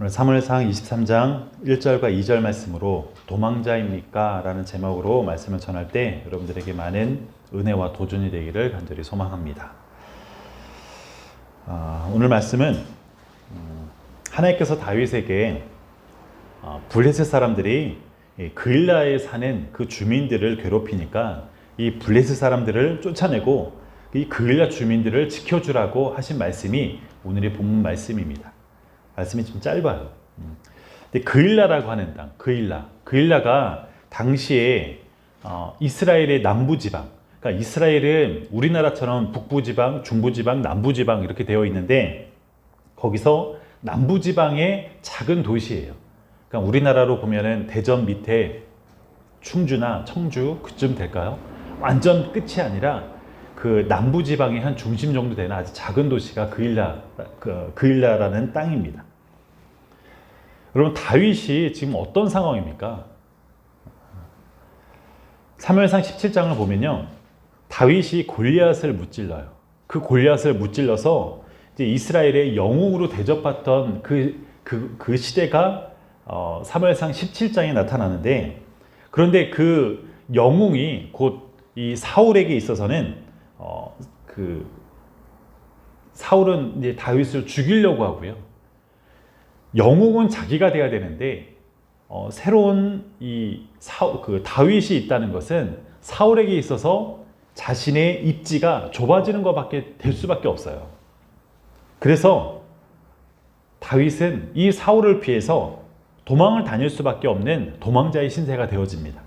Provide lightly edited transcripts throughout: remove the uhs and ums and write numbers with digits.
오늘 사무엘상 23장 1절과 2절 말씀으로 도망자입니까? 라는 제목으로 말씀을 전할 때 여러분들에게 많은 은혜와 도전이 되기를 간절히 소망합니다. 오늘 말씀은 하나님께서 다윗에게 블레셋 사람들이 그일라에 사는 그 주민들을 괴롭히니까 이 블레셋 사람들을 쫓아내고 이 그일라 주민들을 지켜주라고 하신 말씀이 오늘의 본문 말씀입니다. 말씀이 좀 짧아요. 근데 그일라라고 하는 땅, 그일라가 당시에 이스라엘의 남부지방, 그러니까 이스라엘은 우리나라처럼 북부지방, 중부지방, 남부지방 이렇게 되어 있는데 거기서 남부지방의 작은 도시예요. 그러니까 우리나라로 보면은 대전 밑에 충주나 청주 그쯤 될까요? 완전 끝이 아니라 그 남부지방의 한 중심 정도 되는 아주 작은 도시가 그일라라는 땅입니다. 여러분, 다윗이 지금 어떤 상황입니까? 사무엘상 17장을 보면요, 다윗이 골리앗을 무찔러요. 그 골리앗을 무찔러서 이제 이스라엘의 영웅으로 대접받던 그 시대가 사무엘상 17장에 나타나는데, 그런데 그 영웅이 곧 이 사울에게 있어서는 사울은 이제 다윗을 죽이려고 하고요. 영웅은 자기가 돼야 되는데 새로운 다윗이 있다는 것은 사울에게 있어서 자신의 입지가 좁아지는 것밖에 될 수밖에 없어요. 그래서 다윗은 이 사울을 피해서 도망을 다닐 수밖에 없는 도망자의 신세가 되어집니다.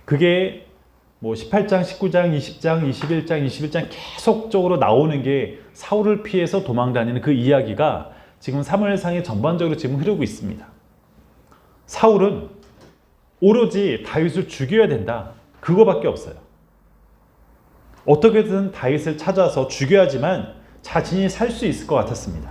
그게 18장, 19장, 20장, 21장 계속적으로 나오는 게 사울을 피해서 도망 다니는 그 이야기가 지금 사무엘상에 전반적으로 지금 흐르고 있습니다. 사울은 오로지 다윗을 죽여야 된다, 그거밖에 없어요. 어떻게든 다윗을 찾아서 죽여야지만 자신이 살 수 있을 것 같았습니다.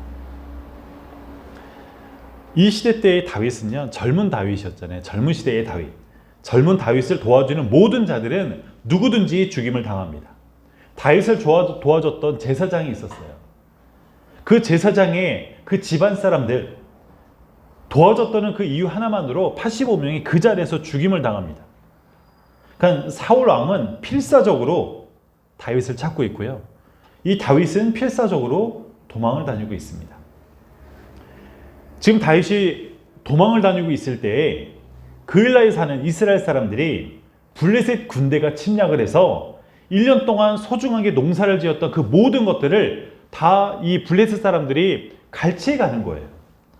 이 시대 때의 다윗은요, 젊은 다윗이었잖아요. 젊은 시대의 다윗. 젊은 다윗을 도와주는 모든 자들은 누구든지 죽임을 당합니다. 다윗을 도와줬던 제사장이 있었어요. 그 제사장의 그 집안 사람들, 도와줬다는 그 이유 하나만으로 85명이 그 자리에서 죽임을 당합니다. 그러니까 사울 왕은 필사적으로 다윗을 찾고 있고요. 이 다윗은 필사적으로 도망을 다니고 있습니다. 지금 다윗이 도망을 다니고 있을 때에 그일라에 사는 이스라엘 사람들이 블레셋 군대가 침략을 해서 1년 동안 소중하게 농사를 지었던 그 모든 것들을 다 이 블레셋 사람들이 갈취해 가는 거예요.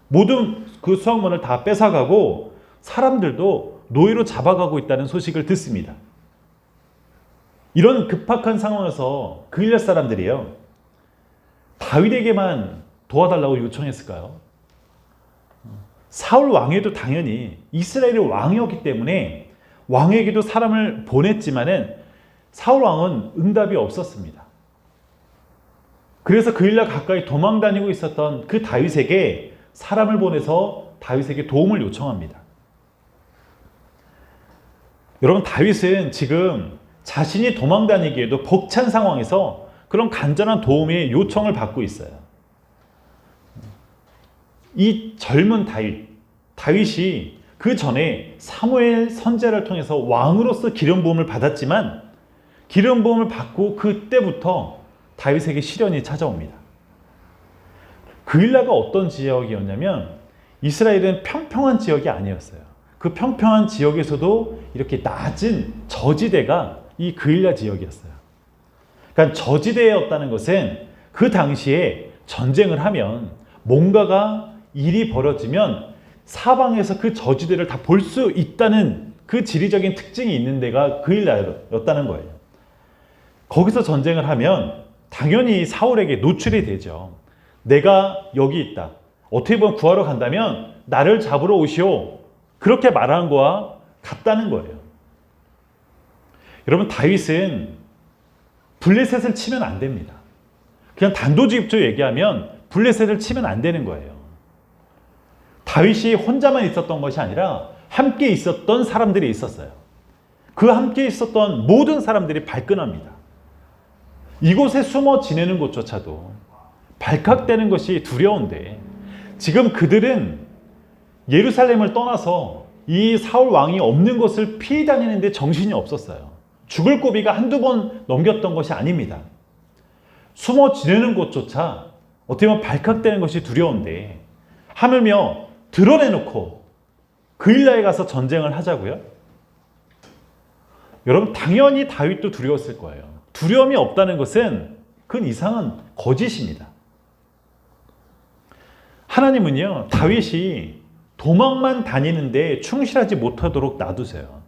모든 그 수확물을 다 뺏어가고 사람들도 노예로 잡아가고 있다는 소식을 듣습니다. 이런 급박한 상황에서 그일라 사람들이요, 다윗에게만 도와달라고 요청했을까요? 사울 왕에도 당연히 이스라엘의 왕이었기 때문에 왕에게도 사람을 보냈지만은 사울 왕은 응답이 없었습니다. 그래서 그일라 가까이 도망 다니고 있었던 그 다윗에게 사람을 보내서 다윗에게 도움을 요청합니다. 여러분, 다윗은 지금 자신이 도망 다니기에도 벅찬 상황에서 그런 간절한 도움의 요청을 받고 있어요. 이 젊은 다윗이 그 전에 사무엘 선지자를 통해서 왕으로서 기름 부음을 받았지만 기름 부음을 받고 그때부터 다윗에게 시련이 찾아옵니다. 그일라가 어떤 지역이었냐면 이스라엘은 평평한 지역이 아니었어요. 그 평평한 지역에서도 이렇게 낮은 저지대가 이 그일라 지역이었어요. 그러니까 저지대였다는 것은 그 당시에 전쟁을 하면 뭔가가 일이 벌어지면 사방에서 그 저지대를 다 볼 수 있다는 그 지리적인 특징이 있는 데가 그일라였다는 거예요. 거기서 전쟁을 하면 당연히 사울에게 노출이 되죠. 내가 여기 있다, 어떻게 보면 구하러 간다면 나를 잡으러 오시오, 그렇게 말하는 거와 같다는 거예요. 여러분, 다윗은 블레셋을 치면 안 됩니다. 그냥 단도직입적으로 얘기하면 블레셋을 치면 안 되는 거예요. 다윗이 혼자만 있었던 것이 아니라 함께 있었던 사람들이 있었어요. 그 함께 있었던 모든 사람들이 발끈합니다. 이곳에 숨어 지내는 것조차도 발칵되는 것이 두려운데 지금 그들은 예루살렘을 떠나서 이 사울 왕이 없는 것을 피해 다니는데 정신이 없었어요. 죽을 고비가 한두 번 넘겼던 것이 아닙니다. 숨어 지내는 곳조차 어떻게 보면 발칵되는 것이 두려운데 하물며 드러내놓고 그일라에 가서 전쟁을 하자고요? 여러분, 당연히 다윗도 두려웠을 거예요. 두려움이 없다는 것은 그건 이상한 거짓입니다. 하나님은요, 다윗이 도망만 다니는데 충실하지 못하도록 놔두세요.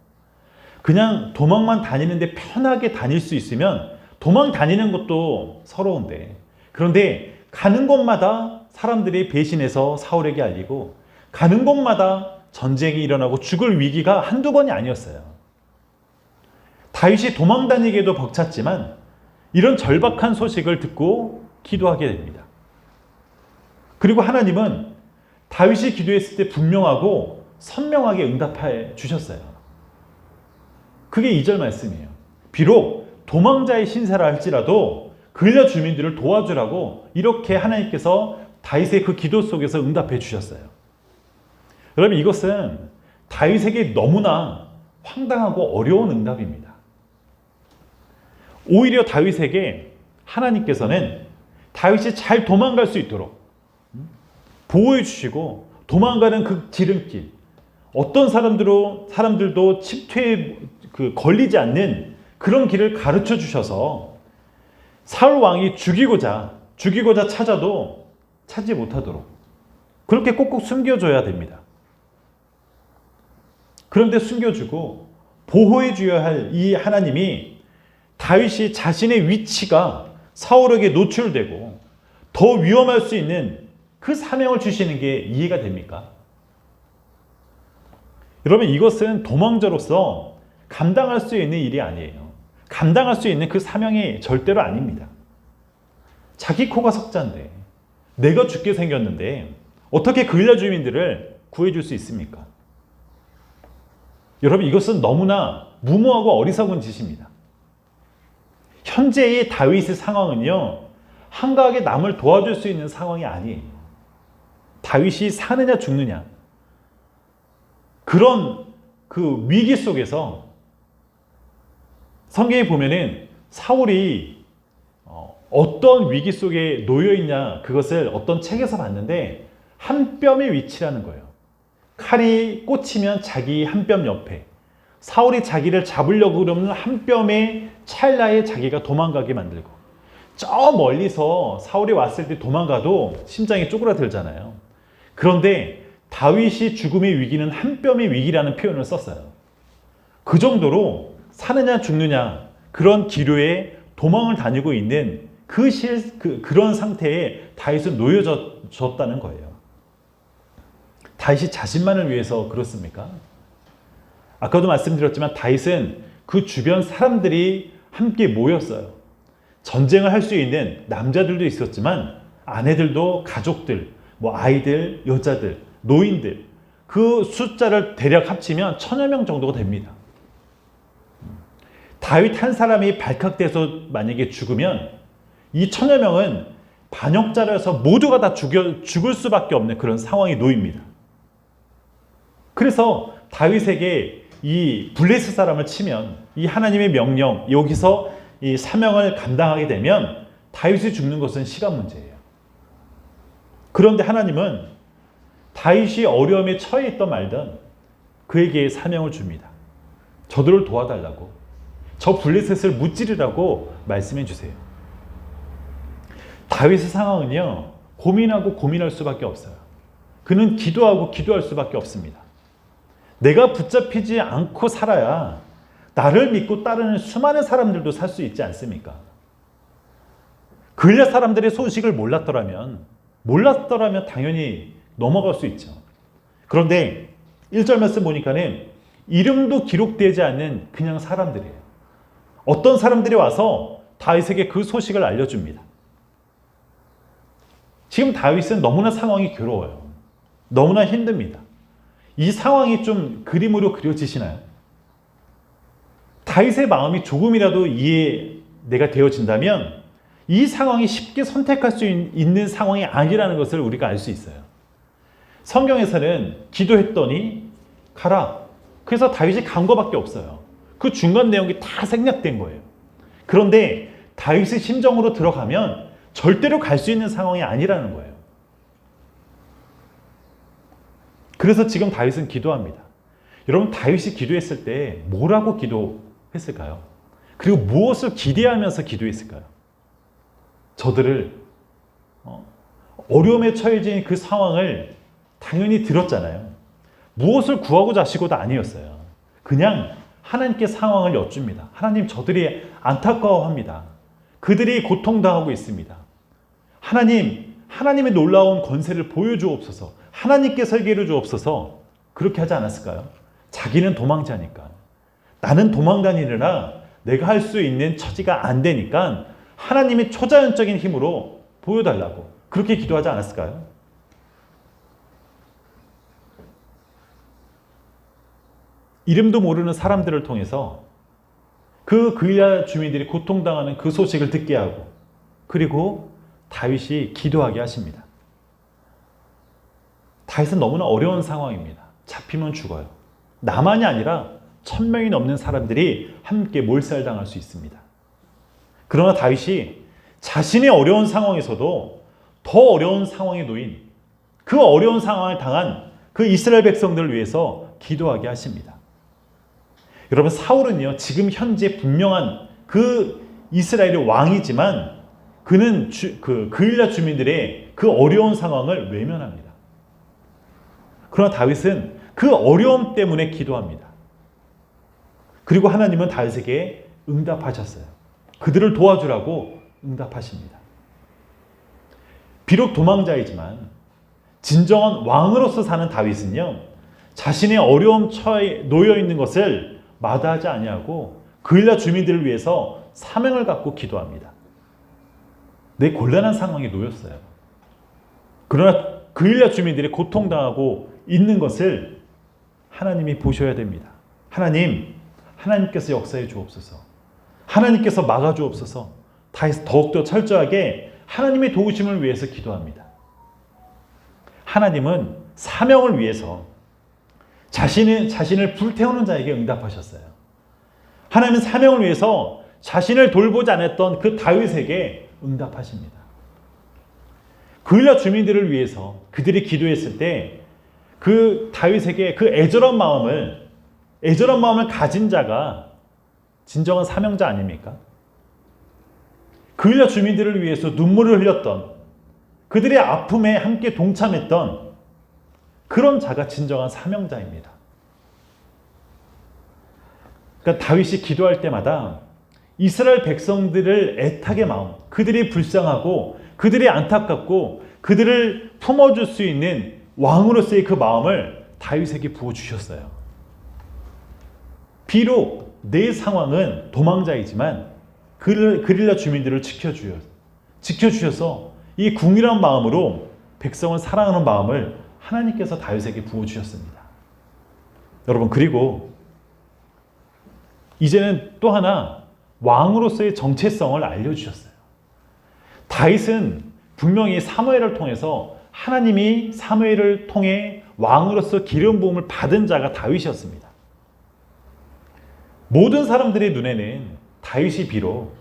그냥 도망만 다니는데 편하게 다닐 수 있으면 도망 다니는 것도 서러운데, 그런데 가는 곳마다 사람들이 배신해서 사울에게 알리고 가는 곳마다 전쟁이 일어나고 죽을 위기가 한두 번이 아니었어요. 다윗이 도망 다니기에도 벅찼지만 이런 절박한 소식을 듣고 기도하게 됩니다. 그리고 하나님은 다윗이 기도했을 때 분명하고 선명하게 응답해 주셨어요. 그게 2절 말씀이에요. 비록 도망자의 신세라 할지라도 그일라 주민들을 도와주라고 이렇게 하나님께서 다윗의 그 기도 속에서 응답해 주셨어요. 여러분, 이것은 다윗에게 너무나 황당하고 어려운 응답입니다. 오히려 다윗에게 하나님께서는 다윗이 잘 도망갈 수 있도록 보호해 주시고 도망가는 그 지름길, 어떤 사람들도 침투에 걸리지 않는 그런 길을 가르쳐 주셔서 사울 왕이 죽이고자 찾아도 찾지 못하도록 그렇게 꼭꼭 숨겨줘야 됩니다. 그런데 숨겨주고 보호해 줘야 할 이 하나님이 다윗이 자신의 위치가 사울에게 노출되고 더 위험할 수 있는 그 사명을 주시는 게 이해가 됩니까? 여러분, 이것은 도망자로서 감당할 수 있는 일이 아니에요. 감당할 수 있는 그 사명이 절대로 아닙니다. 자기 코가 석자인데, 내가 죽게 생겼는데 어떻게 그일라 주민들을 구해줄 수 있습니까? 여러분, 이것은 너무나 무모하고 어리석은 짓입니다. 현재의 다윗의 상황은요, 한가하게 남을 도와줄 수 있는 상황이 아니에요. 다윗이 사느냐 죽느냐, 그런 그 위기 속에서 성경에 보면은 사울이 어떤 위기 속에 놓여 있냐, 그것을 어떤 책에서 봤는데 한 뼘의 위치라는 거예요. 칼이 꽂히면 자기 한 뼘 옆에, 사울이 자기를 잡으려고 그러면 한 뼘의 찰나에 자기가 도망가게 만들고, 저 멀리서 사울이 왔을 때 도망가도 심장이 쪼그라들잖아요. 그런데 다윗이 죽음의 위기는 한 뼘의 위기라는 표현을 썼어요. 그 정도로 사느냐 죽느냐 그런 기류에 도망을 다니고 있는 그런 상태에 다윗은 놓여졌다는 거예요. 다윗이 자신만을 위해서 그렇습니까? 아까도 말씀드렸지만 다윗은 그 주변 사람들이 함께 모였어요. 전쟁을 할 수 있는 남자들도 있었지만 아내들도, 가족들, 아이들, 여자들, 노인들, 그 숫자를 대략 합치면 1000여 명 정도가 됩니다. 다윗 한 사람이 발칵돼서 만약에 죽으면 이 1000여 명은 반역자라서 모두가 다 죽을 수밖에 없는 그런 상황에 놓입니다. 그래서 다윗에게 이 블레셋 사람을 치면, 이 하나님의 명령, 여기서 이 사명을 감당하게 되면 다윗이 죽는 것은 시간 문제예요. 그런데 하나님은 다윗이 어려움에 처해 있던 말든 그에게 사명을 줍니다. 저들을 도와달라고, 저 블레셋을 무찌르라고 말씀해 주세요. 다윗의 상황은요, 고민하고 고민할 수밖에 없어요. 그는 기도하고 기도할 수밖에 없습니다. 내가 붙잡히지 않고 살아야 나를 믿고 따르는 수많은 사람들도 살 수 있지 않습니까? 그일라 사람들의 소식을 몰랐더라면 당연히 넘어갈 수 있죠. 그런데 1절 말씀 보니까는 이름도 기록되지 않는 그냥 사람들이에요. 어떤 사람들이 와서 다윗에게 그 소식을 알려줍니다. 지금 다윗은 너무나 상황이 괴로워요. 너무나 힘듭니다. 이 상황이 좀 그림으로 그려지시나요? 다윗의 마음이 조금이라도 이해가 되어진다면 이 상황이 쉽게 선택할 수 있는 상황이 아니라는 것을 우리가 알 수 있어요. 성경에서는 기도했더니 가라. 그래서 다윗이 간 거밖에 없어요. 그 중간 내용이 다 생략된 거예요. 그런데 다윗의 심정으로 들어가면 절대로 갈 수 있는 상황이 아니라는 거예요. 그래서 지금 다윗은 기도합니다. 여러분, 다윗이 기도했을 때 뭐라고 기도했을까요? 그리고 무엇을 기대하면서 기도했을까요? 저들을 어려움에 처해진 그 상황을 당연히 들었잖아요. 무엇을 구하고자 하시고도 아니었어요. 그냥 하나님께 상황을 여쭙니다. 하나님, 저들이 안타까워합니다. 그들이 고통당하고 있습니다. 하나님, 하나님의 놀라운 권세를 보여주옵소서. 하나님께 설계를 주옵소서. 그렇게 하지 않았을까요? 자기는 도망자니까. 나는 도망다니느라 내가 할 수 있는 처지가 안 되니까 하나님의 초자연적인 힘으로 보여달라고 그렇게 기도하지 않았을까요? 이름도 모르는 사람들을 통해서 그 그일야 주민들이 고통당하는 그 소식을 듣게 하고, 그리고 다윗이 기도하게 하십니다. 다윗은 너무나 어려운 상황입니다. 잡히면 죽어요. 나만이 아니라 1000명이 넘는 사람들이 함께 몰살당할 수 있습니다. 그러나 다윗이 자신의 어려운 상황에서도 더 어려운 상황에 놓인, 그 어려운 상황을 당한 그 이스라엘 백성들을 위해서 기도하게 하십니다. 여러분, 사울은요, 지금 현재 분명한 그 이스라엘의 왕이지만 그는 그일야 주민들의 그 어려운 상황을 외면합니다. 그러나 다윗은 그 어려움 때문에 기도합니다. 그리고 하나님은 다윗에게 응답하셨어요. 그들을 도와주라고 응답하십니다. 비록 도망자이지만 진정한 왕으로서 사는 다윗은요, 자신의 어려움 처에 놓여 있는 것을 마다하지 아니하고 그일야 주민들을 위해서 사명을 갖고 기도합니다. 내 곤란한 상황에 놓였어요. 그러나 그일야 주민들이 고통당하고 있는 것을 하나님이 보셔야 됩니다. 하나님께서 역사해 주옵소서. 하나님께서 막아 주옵소서. 더욱더 철저하게 하나님의 도우심을 위해서 기도합니다. 하나님은 사명을 위해서 자신을 불태우는 자에게 응답하셨어요. 하나님은 사명을 위해서 자신을 돌보지 않았던 그 다윗에게 응답하십니다. 그일야 주민들을 위해서 그들이 기도했을 때 그 다윗에게 그 애절한 마음을 가진 자가 진정한 사명자 아닙니까? 그일야 주민들을 위해서 눈물을 흘렸던, 그들의 아픔에 함께 동참했던 그런 자가 진정한 사명자입니다. 그러니까 다윗이 기도할 때마다 이스라엘 백성들을 애타게 마음, 그들이 불쌍하고 그들이 안타깝고 그들을 품어줄 수 있는 왕으로서의 그 마음을 다윗에게 부어주셨어요. 비록 내 상황은 도망자이지만 그릴라 주민들을 지켜주셔서 이 궁일한 마음으로 백성을 사랑하는 마음을 하나님께서 다윗에게 부어주셨습니다. 여러분, 그리고 이제는 또 하나 왕으로서의 정체성을 알려주셨어요. 다윗은 분명히 사무엘을 통해서 하나님이 사무엘을 통해 왕으로서 기름 부음을 받은 자가 다윗이었습니다. 모든 사람들의 눈에는 다윗이 비록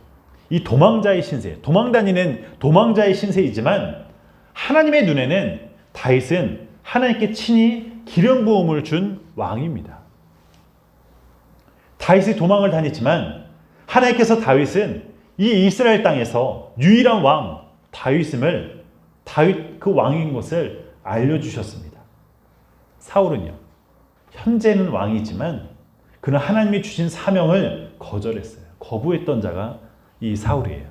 이 도망자의 신세, 도망다니는 도망자의 신세이지만 하나님의 눈에는 다윗은 하나님께 친히 기름 부음을 준 왕입니다. 다윗이 도망을 다녔지만 하나님께서 다윗은 이 이스라엘 땅에서 유일한 왕 다윗임을, 다윗 그 왕인 것을 알려주셨습니다. 사울은요, 현재는 왕이지만 그는 하나님이 주신 사명을 거절했어요. 거부했던 자가 이 사울이에요.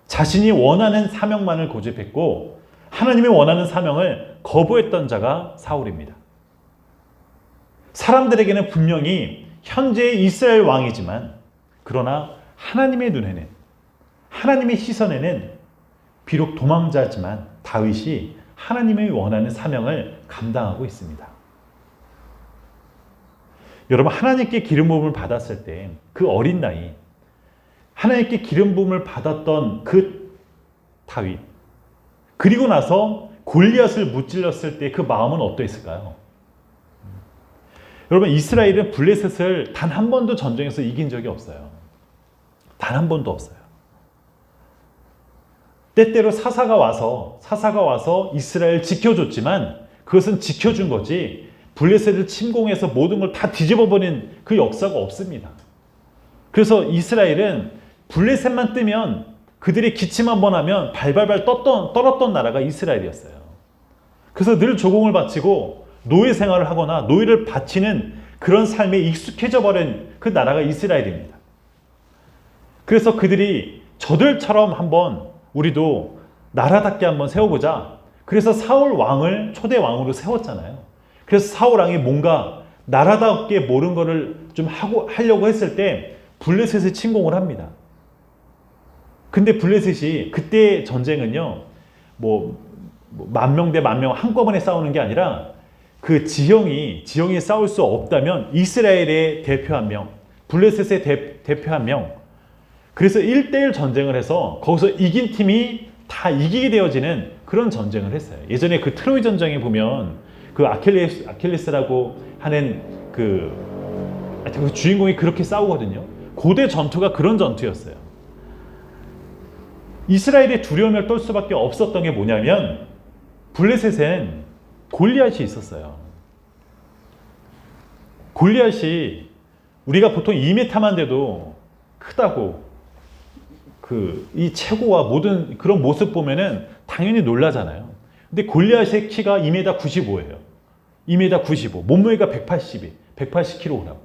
자신이 원하는 사명만을 고집했고 하나님이 원하는 사명을 거부했던 자가 사울입니다. 사람들에게는 분명히 현재의 이스라엘 왕이지만 그러나 하나님의 눈에는, 하나님의 시선에는 비록 도망자지만 다윗이 하나님의 원하는 사명을 감당하고 있습니다. 여러분, 하나님께 기름 부음을 받았을 때 그 어린 나이, 하나님께 기름 부음을 받았던 그 다윗, 그리고 나서 골리앗을 무찔렀을 때 그 마음은 어떠했을까요? 여러분, 이스라엘은 블레셋을 단 한 번도 전쟁에서 이긴 적이 없어요. 단 한 번도 없어요. 때때로 사사가 와서 이스라엘 지켜줬지만 그것은 지켜준 거지 블레셋을 침공해서 모든 걸 다 뒤집어버린 그 역사가 없습니다. 그래서 이스라엘은 블레셋만 뜨면 그들이 기침 한번 하면 발발발 떨었던 나라가 이스라엘이었어요. 그래서 늘 조공을 바치고 노예 생활을 하거나 노예를 바치는 그런 삶에 익숙해져 버린 그 나라가 이스라엘입니다. 그래서 그들이 저들처럼 한번 우리도 나라답게 한번 세워보자. 그래서 사울 왕을 초대 왕으로 세웠잖아요. 그래서 사울 왕이 뭔가 나라답게 모른 거를 좀 하려고 했을 때 블레셋에 침공을 합니다. 근데 블레셋이 그때 전쟁은요, 만 명 대 만 명 한꺼번에 싸우는 게 아니라 그 지형이 싸울 수 없다면 이스라엘의 대표 한 명, 블레셋의 대표 한 명, 그래서 1대1 전쟁을 해서 거기서 이긴 팀이 다 이기게 되어지는 그런 전쟁을 했어요. 예전에 그 트로이 전쟁에 보면 그 아킬레스라고 하는 그 주인공이 그렇게 싸우거든요. 고대 전투가 그런 전투였어요. 이스라엘의 두려움을 떨 수밖에 없었던 게 뭐냐면 블레셋엔 골리앗이 있었어요. 골리앗이 우리가 보통 2m만 돼도 크다고 이 체구와 모든 그런 모습 보면은 당연히 놀라잖아요. 근데 골리앗의 키가 2m 95예요. 2m 95. 몸무게가 180kg.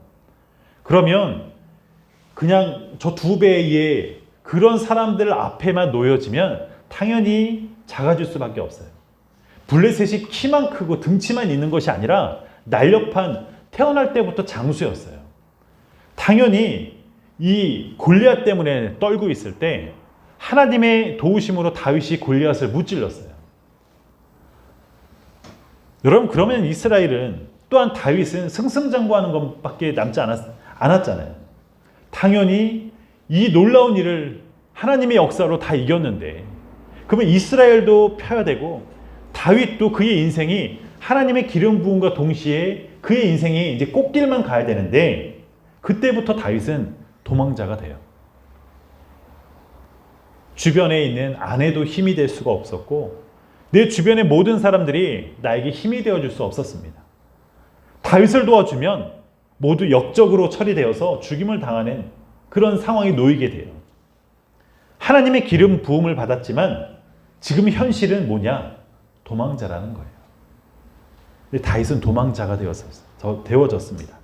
그러면 그냥 저 2배의 그런 사람들 앞에만 놓여지면 당연히 작아질 수밖에 없어요. 블레셋이 키만 크고 등치만 있는 것이 아니라 날렵한 태어날 때부터 장수였어요. 당연히 이 골리앗 때문에 떨고 있을 때 하나님의 도우심으로 다윗이 골리앗을 무찔렀어요. 여러분, 그러면 이스라엘은 또한 다윗은 승승장구하는 것밖에 남지 않았잖아요. 당연히 이 놀라운 일을 하나님의 역사로 다 이겼는데 그러면 이스라엘도 펴야 되고 다윗도 그의 인생이 하나님의 기름 부음과 동시에 그의 인생이 이제 꽃길만 가야 되는데 그때부터 다윗은 도망자가 돼요. 주변에 있는 아내도 힘이 될 수가 없었고 내 주변의 모든 사람들이 나에게 힘이 되어줄 수 없었습니다. 다윗을 도와주면 모두 역적으로 처리되어서 죽임을 당하는 그런 상황에 놓이게 돼요. 하나님의 기름 부음을 받았지만 지금 현실은 뭐냐? 도망자라는 거예요. 근데 다윗은 도망자가 되어졌습니다.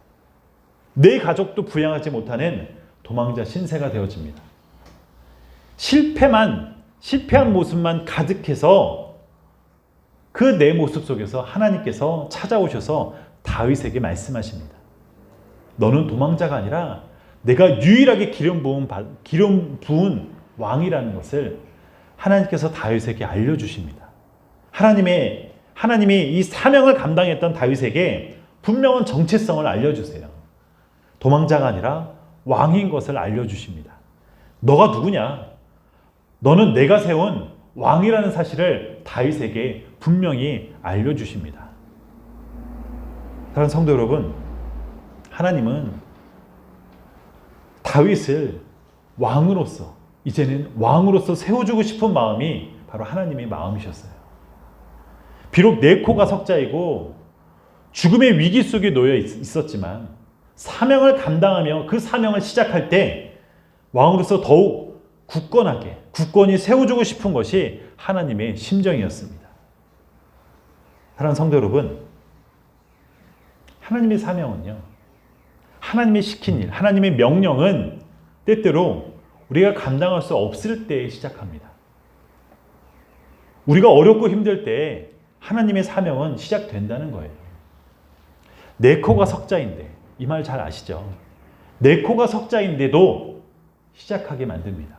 내 가족도 부양하지 못하는 도망자 신세가 되어집니다. 실패한 모습만 가득해서 그 내 모습 속에서 하나님께서 찾아오셔서 다윗에게 말씀하십니다. 너는 도망자가 아니라 내가 유일하게 기름 부은 왕이라는 것을 하나님께서 다윗에게 알려주십니다. 하나님이 이 사명을 감당했던 다윗에게 분명한 정체성을 알려주세요. 도망자가 아니라 왕인 것을 알려주십니다. 너가 누구냐? 너는 내가 세운 왕이라는 사실을 다윗에게 분명히 알려주십니다. 사랑하는 성도 여러분, 하나님은 다윗을 이제는 왕으로서 세워주고 싶은 마음이 바로 하나님의 마음이셨어요. 비록 내 코가 석자이고 죽음의 위기 속에 놓여 있었지만 사명을 감당하며 그 사명을 시작할 때 왕으로서 더욱 굳건히 세워주고 싶은 것이 하나님의 심정이었습니다. 사랑하는 성도 여러분, 하나님의 사명은요, 하나님이 시킨 일, 하나님의 명령은 때때로 우리가 감당할 수 없을 때 시작합니다. 우리가 어렵고 힘들 때 하나님의 사명은 시작된다는 거예요. 내 코가 석자인데, 이 말 잘 아시죠? 내 코가 석자인데도 시작하게 만듭니다.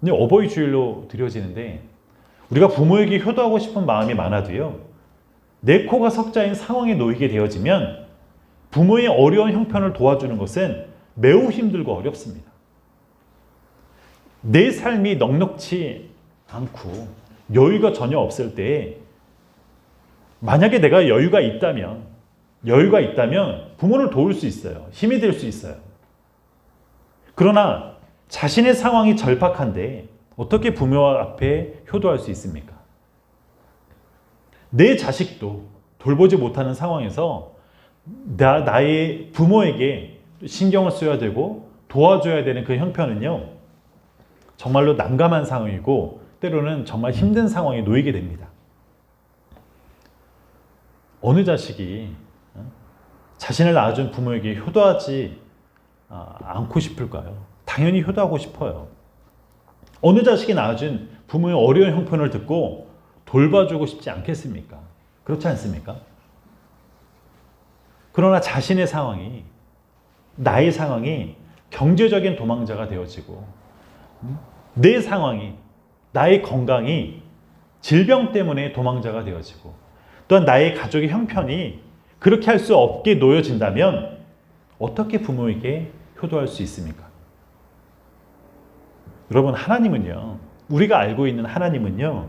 근데 어버이 주일로 드려지는데 우리가 부모에게 효도하고 싶은 마음이 많아도요, 내 코가 석자인 상황에 놓이게 되어지면 부모의 어려운 형편을 도와주는 것은 매우 힘들고 어렵습니다. 내 삶이 넉넉지 않고 여유가 전혀 없을 때 만약에 내가 여유가 있다면 부모를 도울 수 있어요. 힘이 될 수 있어요. 그러나 자신의 상황이 절박한데 어떻게 부모 앞에 효도할 수 있습니까? 내 자식도 돌보지 못하는 상황에서 나의 부모에게 신경을 써야 되고 도와줘야 되는 그 형편은요, 정말로 난감한 상황이고 때로는 정말 힘든 상황에 놓이게 됩니다. 어느 자식이 자신을 낳아준 부모에게 효도하지 않고 싶을까요? 당연히 효도하고 싶어요. 어느 자식이 낳아준 부모의 어려운 형편을 듣고 돌봐주고 싶지 않겠습니까? 그렇지 않습니까? 그러나 자신의 상황이, 나의 상황이 경제적인 도망자가 되어지고 내 상황이, 나의 건강이 질병 때문에 도망자가 되어지고 또한 나의 가족의 형편이 그렇게 할 수 없게 놓여진다면 어떻게 부모에게 효도할 수 있습니까? 여러분, 하나님은요, 우리가 알고 있는 하나님은요,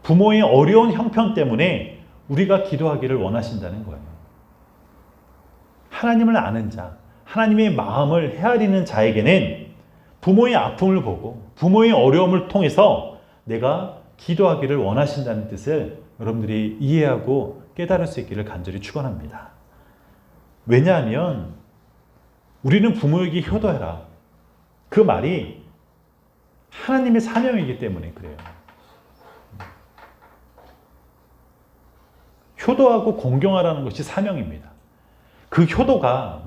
부모의 어려운 형편 때문에 우리가 기도하기를 원하신다는 거예요. 하나님을 아는 자, 하나님의 마음을 헤아리는 자에게는 부모의 아픔을 보고 부모의 어려움을 통해서 내가 기도하기를 원하신다는 뜻을 여러분들이 이해하고 깨달을 수 있기를 간절히 축원합니다. 왜냐하면 우리는 부모에게 효도해라. 그 말이 하나님의 사명이기 때문에 그래요. 효도하고 공경하라는 것이 사명입니다. 그 효도가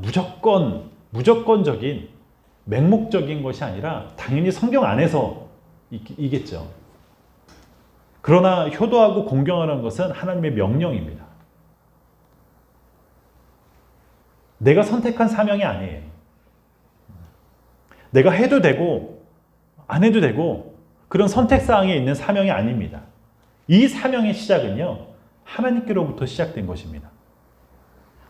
무조건적인 맹목적인 것이 아니라 당연히 성경 안에서 이겠죠. 그러나 효도하고 공경하라는 것은 하나님의 명령입니다. 내가 선택한 사명이 아니에요. 내가 해도 되고 안 해도 되고 그런 선택사항에 있는 사명이 아닙니다. 이 사명의 시작은요, 하나님께로부터 시작된 것입니다.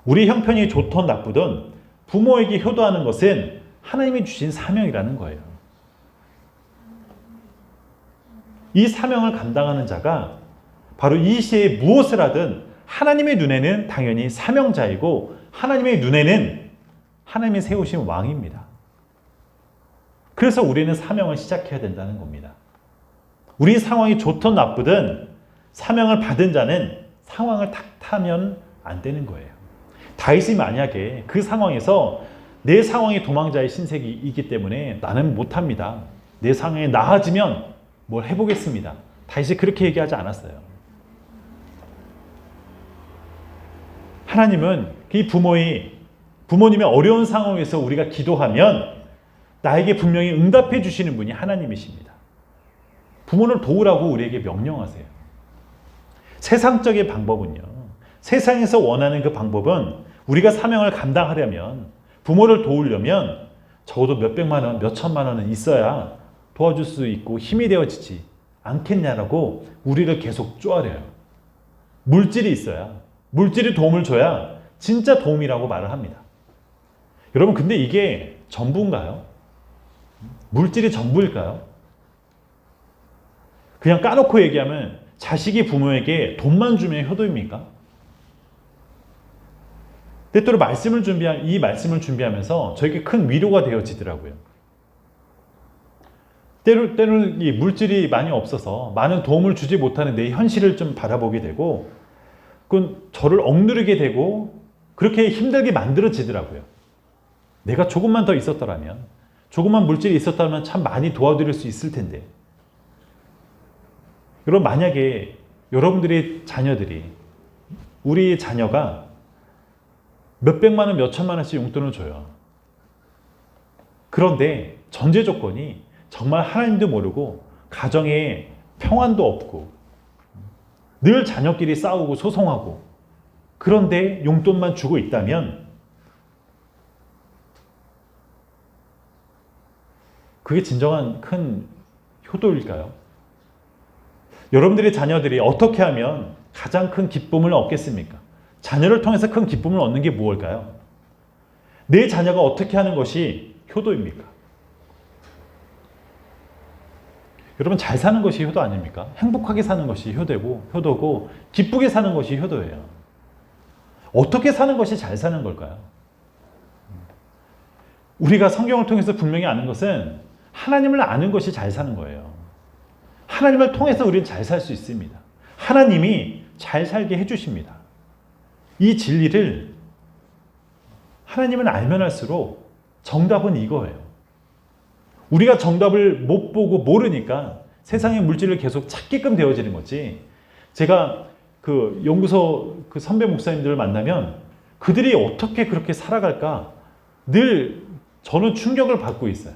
우리 형편이 좋든 나쁘든 부모에게 효도하는 것은 하나님이 주신 사명이라는 거예요. 이 사명을 감당하는 자가 바로 이 시대에 무엇을 하든 하나님의 눈에는 당연히 사명자이고 하나님의 눈에는 하나님이 세우신 왕입니다. 그래서 우리는 사명을 시작해야 된다는 겁니다. 우리 상황이 좋든 나쁘든 사명을 받은 자는 상황을 탓하면 안 되는 거예요. 다윗이 만약에 그 상황에서 내 상황이 도망자의 신세이기 때문에 나는 못합니다. 내 상황이 나아지면 뭘 해보겠습니다. 다윗이 그렇게 얘기하지 않았어요. 하나님은 이 부모님의 어려운 상황에서 우리가 기도하면 나에게 분명히 응답해 주시는 분이 하나님이십니다. 부모를 도우라고 우리에게 명령하세요. 세상적인 방법은요, 세상에서 원하는 그 방법은 우리가 사명을 감당하려면, 부모를 도우려면 적어도 몇백만 원, 몇천만 원은 있어야 도와줄 수 있고 힘이 되어지지 않겠냐라고 우리를 계속 쪼아려요. 물질이 있어야, 물질이 도움을 줘야 진짜 도움이라고 말을 합니다. 여러분, 근데 이게 전부인가요? 물질이 전부일까요? 그냥 까놓고 얘기하면 자식이 부모에게 돈만 주면 효도입니까? 때때로 이 말씀을 준비하면서 저에게 큰 위로가 되어지더라고요. 때로는 이 물질이 많이 없어서 많은 도움을 주지 못하는 내 현실을 좀 바라보게 되고, 그건 저를 억누르게 되고 그렇게 힘들게 만들어지더라고요. 내가 조금만 더 있었더라면, 조금만 물질이 있었다면 참 많이 도와드릴 수 있을 텐데. 여러분, 만약에 여러분들의 자녀들이, 우리 자녀가 몇백만 원, 몇천만 원씩 용돈을 줘요. 그런데 전제 조건이 정말 하나님도 모르고 가정에 평안도 없고 늘 자녀끼리 싸우고 소송하고, 그런데 용돈만 주고 있다면 그게 진정한 큰 효도일까요? 여러분들의 자녀들이 어떻게 하면 가장 큰 기쁨을 얻겠습니까? 자녀를 통해서 큰 기쁨을 얻는 게 무엇일까요? 내 자녀가 어떻게 하는 것이 효도입니까? 여러분 잘 사는 것이 효도 아닙니까? 행복하게 사는 것이 효도고 기쁘게 사는 것이 효도예요. 어떻게 사는 것이 잘 사는 걸까요? 우리가 성경을 통해서 분명히 아는 것은 하나님을 아는 것이 잘 사는 거예요. 하나님을 통해서 우리는 잘 살 수 있습니다. 하나님이 잘 살게 해주십니다. 이 진리를 하나님은 알면 할수록 정답은 이거예요. 우리가 정답을 못 보고 모르니까 세상의 물질을 계속 찾게끔 되어지는 거지. 제가 그 연구소 그 선배 목사님들을 만나면 그들이 어떻게 그렇게 살아갈까 늘 저는 충격을 받고 있어요.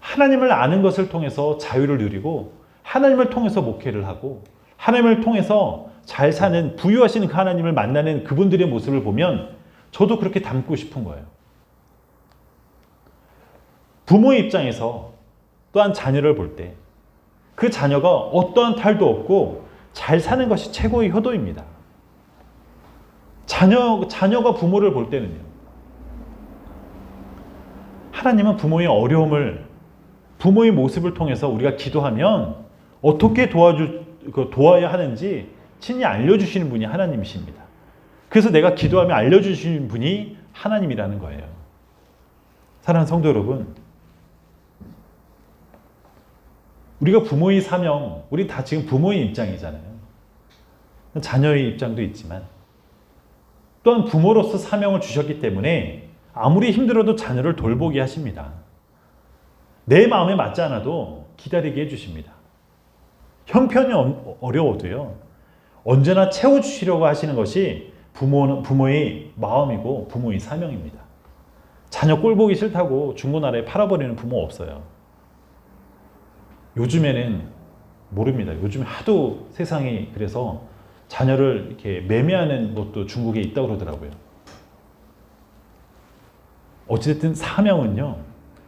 하나님을 아는 것을 통해서 자유를 누리고 하나님을 통해서 목회를 하고 하나님을 통해서 잘 사는 부유하신 그 하나님을 만나는 그분들의 모습을 보면 저도 그렇게 닮고 싶은 거예요. 부모의 입장에서 또한 자녀를 볼 때 그 자녀가 어떠한 탈도 없고 잘 사는 것이 최고의 효도입니다. 자녀가 부모를 볼 때는요. 하나님은 부모의 어려움을 부모의 모습을 통해서 우리가 기도하면 어떻게 도와야 하는지 친히 알려주시는 분이 하나님이십니다. 그래서 내가 기도하면 알려주시는 분이 하나님이라는 거예요. 사랑하는 성도 여러분, 우리가 부모의 사명, 우리 다 지금 부모의 입장이잖아요. 자녀의 입장도 있지만 또한 부모로서 사명을 주셨기 때문에 아무리 힘들어도 자녀를 돌보게 하십니다. 내 마음에 맞지 않아도 기다리게 해주십니다. 형편이 어려워도요. 언제나 채워주시려고 하시는 것이 부모의 마음이고 부모의 사명입니다. 자녀 꼴 보기 싫다고 중고나라에 팔아버리는 부모 없어요. 요즘에는 모릅니다. 요즘 하도 세상이 그래서 자녀를 이렇게 매매하는 것도 중국에 있다고 그러더라고요. 어찌됐든 사명은요,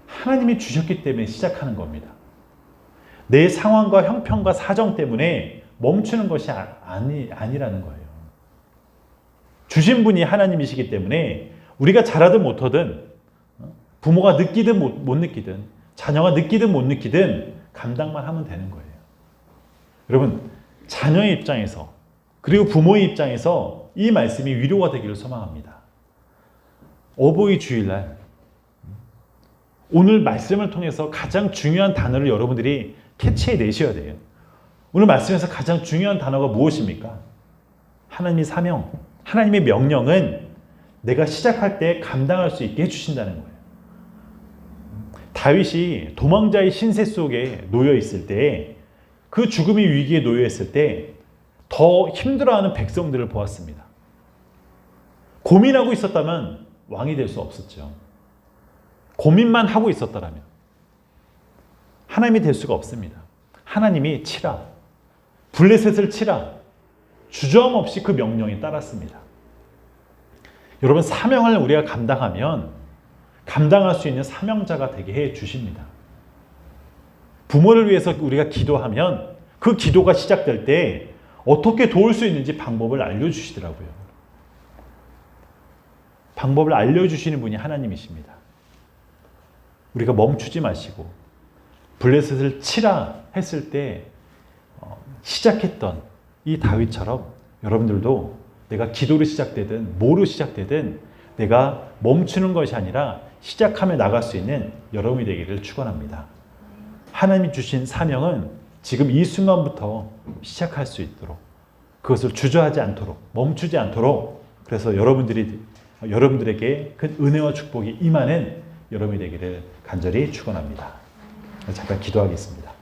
하나님이 주셨기 때문에 시작하는 겁니다. 내 상황과 형편과 사정 때문에 멈추는 것이 아니라는 거예요. 주신 분이 하나님이시기 때문에 우리가 잘하든 못하든 부모가 느끼든 못 느끼든 자녀가 느끼든 못 느끼든 감당만 하면 되는 거예요. 여러분, 자녀의 입장에서 그리고 부모의 입장에서 이 말씀이 위로가 되기를 소망합니다. 어버이 주일날 오늘 말씀을 통해서 가장 중요한 단어를 여러분들이 캐치해내셔야 돼요. 오늘 말씀에서 가장 중요한 단어가 무엇입니까? 하나님의 사명, 하나님의 명령은 내가 시작할 때 감당할 수 있게 해주신다는 거예요. 다윗이 도망자의 신세 속에 놓여 있을 때, 그 죽음의 위기에 놓여 있을 때 더 힘들어하는 백성들을 보았습니다. 고민하고 있었다면 왕이 될 수 없었죠. 고민만 하고 있었더라면 하나님이 될 수가 없습니다. 하나님이 치라, 블레셋을 치라, 주저함 없이 그 명령에 따랐습니다. 여러분, 사명을 우리가 감당하면 감당할 수 있는 사명자가 되게 해 주십니다. 부모를 위해서 우리가 기도하면 그 기도가 시작될 때 어떻게 도울 수 있는지 방법을 알려주시더라고요. 방법을 알려주시는 분이 하나님이십니다. 우리가 멈추지 마시고 블레셋을 치라 했을 때 시작했던 이 다윗처럼 여러분들도 내가 기도로 시작되든 뭐로 시작되든 내가 멈추는 것이 아니라 시작하며 나갈 수 있는 여러분이 되기를 축원합니다. 하나님이 주신 사명은 지금 이 순간부터 시작할 수 있도록, 그것을 주저하지 않도록, 멈추지 않도록, 그래서 여러분들에게 큰 은혜와 축복이 임하는 여러분이 되기를 간절히 축원합니다. 잠깐 기도하겠습니다.